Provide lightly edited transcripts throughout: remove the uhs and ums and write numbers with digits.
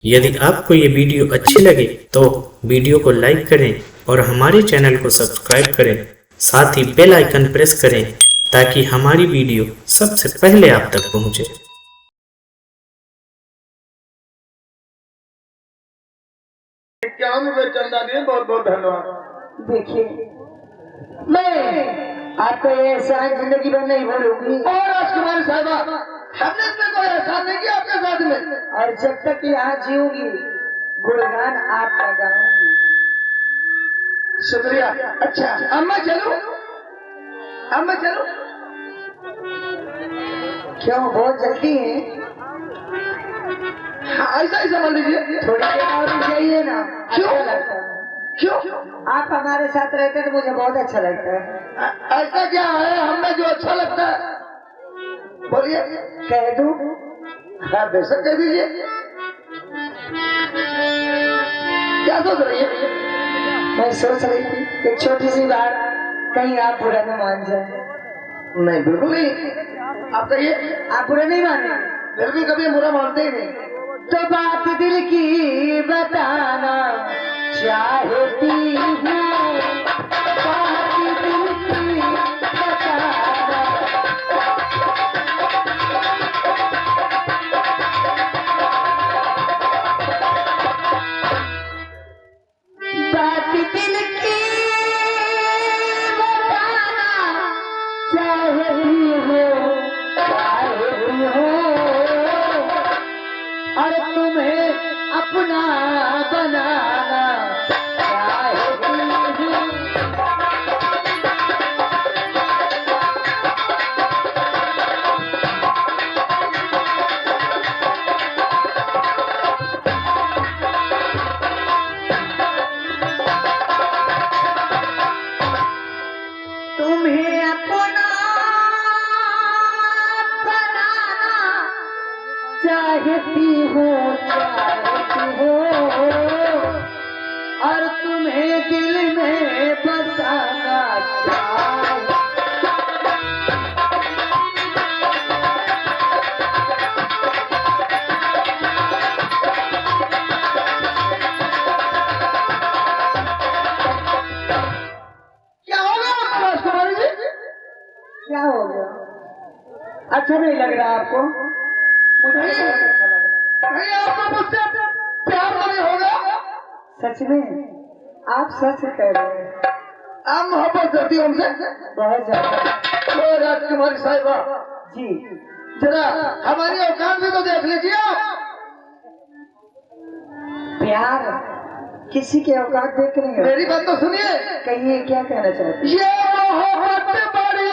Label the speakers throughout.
Speaker 1: यदि आपको ये वीडियो अच्छी लगे तो वीडियो को लाइक करें और हमारे चैनल को सब्सक्राइब करें, साथ ही बेल आइकन प्रेस करें ताकि हमारी वीडियो सबसे पहले आप तक पहुंचे।
Speaker 2: चंदा दिए, बहुत बहुत धन्यवाद।
Speaker 3: देखिए, मैं आपको ये एहसान जिंदगी भर नहीं भूलूंगी।
Speaker 2: और राजकुमारी साहिबा, हमने इसमें कोई एहसान नहीं किया आपके साथ में,
Speaker 3: और जब तक यहाँ जीऊंगी गुणगान आपका गाऊंगी।
Speaker 2: शुक्रिया। अच्छा, अब मैं चलूं? अब मैं चलूं?
Speaker 3: क्यों, बहुत जल्दी है?
Speaker 2: हाँ, ऐसा ही समझ लीजिए।
Speaker 3: थोड़ी देर और रुक जाइए ना।
Speaker 2: क्यों?
Speaker 3: अच्छा लगता है।
Speaker 2: क्यों?
Speaker 3: आप हमारे साथ रहते हैं तो मुझे बहुत अच्छा लगता है।
Speaker 2: ऐसा क्या है हमें जो अच्छा लगता है? बोलिए।
Speaker 3: कह दूं?
Speaker 2: हाँ, बेशक कह दीजिए। क्या सोच रही है?
Speaker 3: मैं सोच रही थी एक छोटी सी बात, कहीं आप बुरा न मान जाए।
Speaker 2: नहीं, बिल्कुल नहीं। आप कहिए।
Speaker 3: आप बुरा नहीं माने?
Speaker 2: बिल्कुल, कभी बुरा मानते ही नहीं।
Speaker 3: तो बात दिल की बताना चाहती हूँ, बात दिल की बताना। बात दिल की बताना चाहती हूँ, और तुम्हें अपना बनाना चाहती हूँ। तुम्हें अपना बनाना चाहती हूँ, और तुम्हें दिल में बसाना चाहती।
Speaker 2: क्या हो गया आपको राजकुमारी जी?
Speaker 3: क्या हो गया? अच्छा नहीं लग रहा आपको? मुझे
Speaker 2: नहीं।
Speaker 3: बहुत अच्छा लग रहा।
Speaker 2: नहीं, आपको मुझसे प्यार तो नहीं होगा?
Speaker 3: सच में? आप सच कह रहे हैं।
Speaker 2: आप मोहब्बत करती हो हमसे?
Speaker 3: बहुत ज्यादा।
Speaker 2: तो राजकुमारी साहिबा
Speaker 3: जी,
Speaker 2: जरा हमारी औकात भी तो देख लीजिए आप।
Speaker 3: प्यार किसी के औकात देख नहीं हो।
Speaker 2: मेरी बात तो सुनिए।
Speaker 3: कहिए, क्या कहना चाहते हैं?
Speaker 2: ये मोहब्बत बड़ी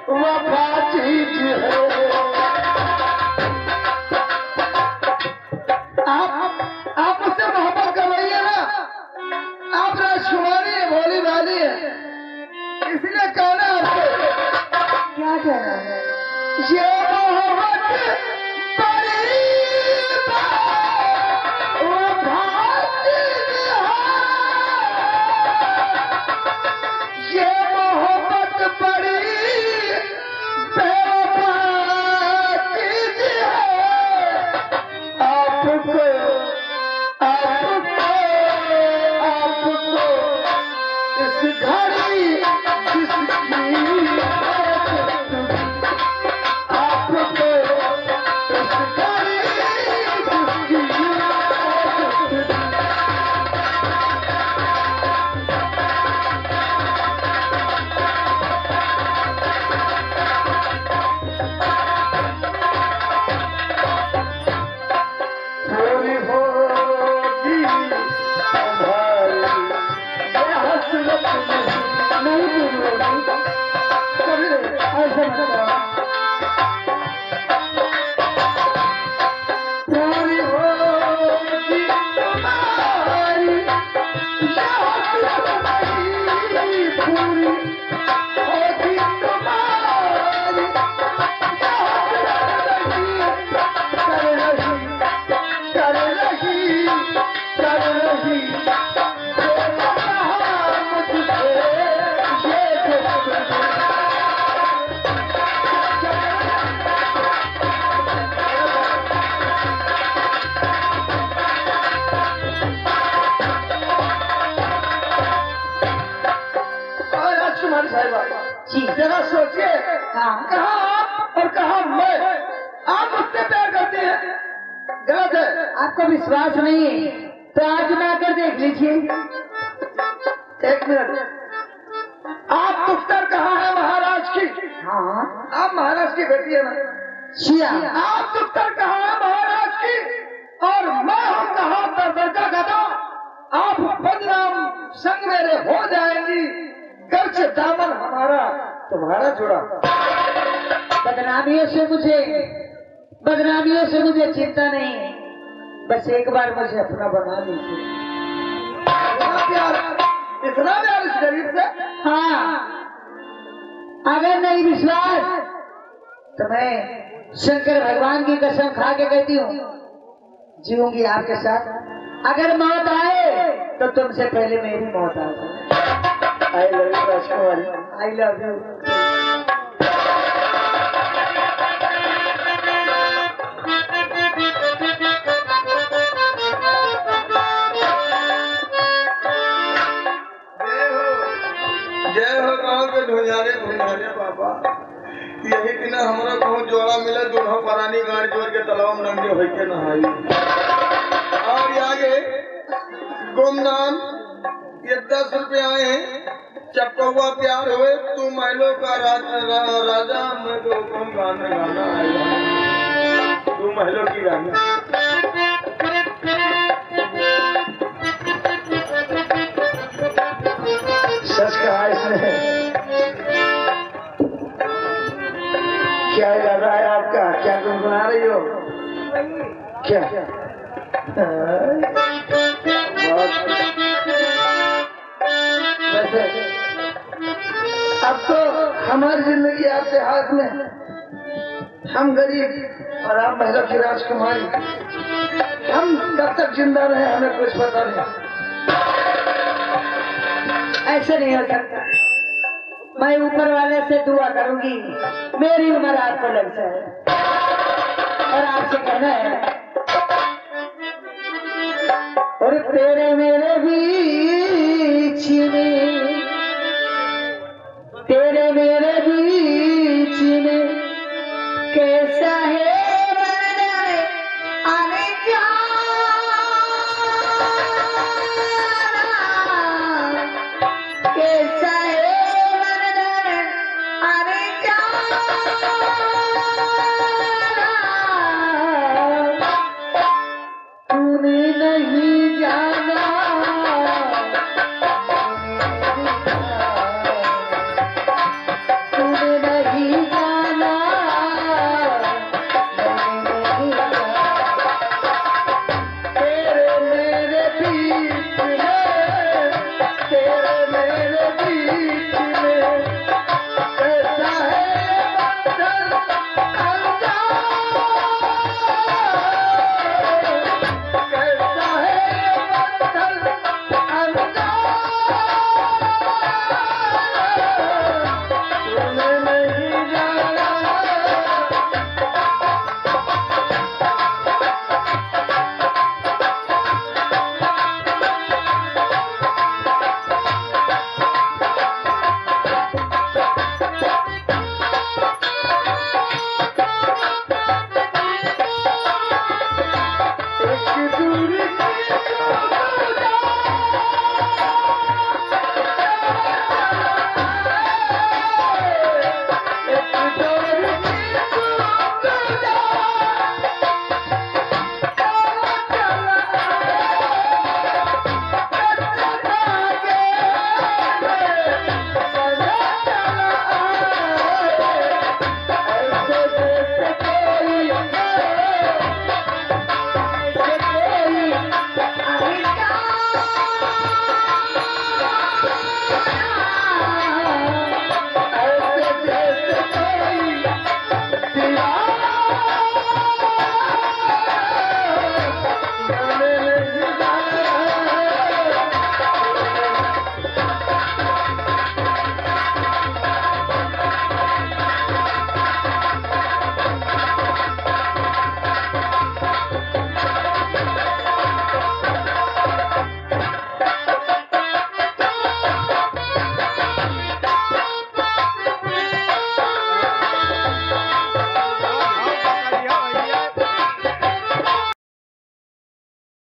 Speaker 2: बेवफा चीज है। आप मुझसे मोहब्बत कर रही है ना? आप राजकुमारी है, भोली भाली है, इसलिए कहना आपको।
Speaker 3: क्या कहना है?
Speaker 2: ये मोहब्बत बड़ी बेवफा चीज है। ये मोहब्बत बड़ी बेवफा चीज है। आपको आपको आपको इस घड़ी जिसकी आपको
Speaker 3: जी।
Speaker 2: जरा सोचिए,
Speaker 3: हाँ।
Speaker 2: कहा आप और कहा मैं। आप मुझसे प्यार करती हैं, गलत है।
Speaker 3: आपको विश्वास नहीं है तो आजमा कर देख लीजिए।
Speaker 2: एक मिनट, आप उत्तर कहाँ है महाराज की?
Speaker 3: हाँ
Speaker 2: आप महाराज की बेटी है ना?
Speaker 3: शिया।
Speaker 2: आप उत्तर कहाँ है महाराज की? और मैं हूँ कहाँ दरबार का गधा। आप बदनाम संग मेरे हो जाएंगी, कर से दामन हमारा तुम्हारा जुड़ा।
Speaker 3: बदनामियों से मुझे चिंता नहीं है, बस एक बार मुझे अपना बना लीजिए।
Speaker 2: इतना प्यार इस गरीब से?
Speaker 3: हाँ, अगर नहीं विश्वास तो मैं शंकर भगवान की कसम खा के कहती हूँ जीऊंगी आपके साथ। अगर मौत आए तो तुमसे पहले मेरी मौत आ जाए।
Speaker 2: I love you Rajkumari,
Speaker 3: I love you.
Speaker 2: जय हो गाँव के ढूंढारे ढूंढारे बाबा। यही कि ना हमारा बहुत जोड़ा मिला, दोनों परानी गाड़ी जोड़ के तालाब नंगे हो के नहाई। और आगे गुमनाम ये 10 रुपए आए हैं। चपकौआ प्यार हुए तू महलों का राजा, मैं तो कौन गाना आएगा तू महलों की रानी। सच कहा इसने। क्या इरादा है आपका? क्या गुनगुना रही हो? क्या वैसे अब तो हमारी जिंदगी आपके हाथ में। हम गरीब और आप महिला की राजकुमारी। हम कब तक जिंदा रहे हमें कुछ पता नहीं।
Speaker 3: ऐसे नहीं हो सकता। मैं ऊपर वाले से दुआ करूंगी मेरी उम्र आपको लग जाए। और आपसे कहना है और तेरे में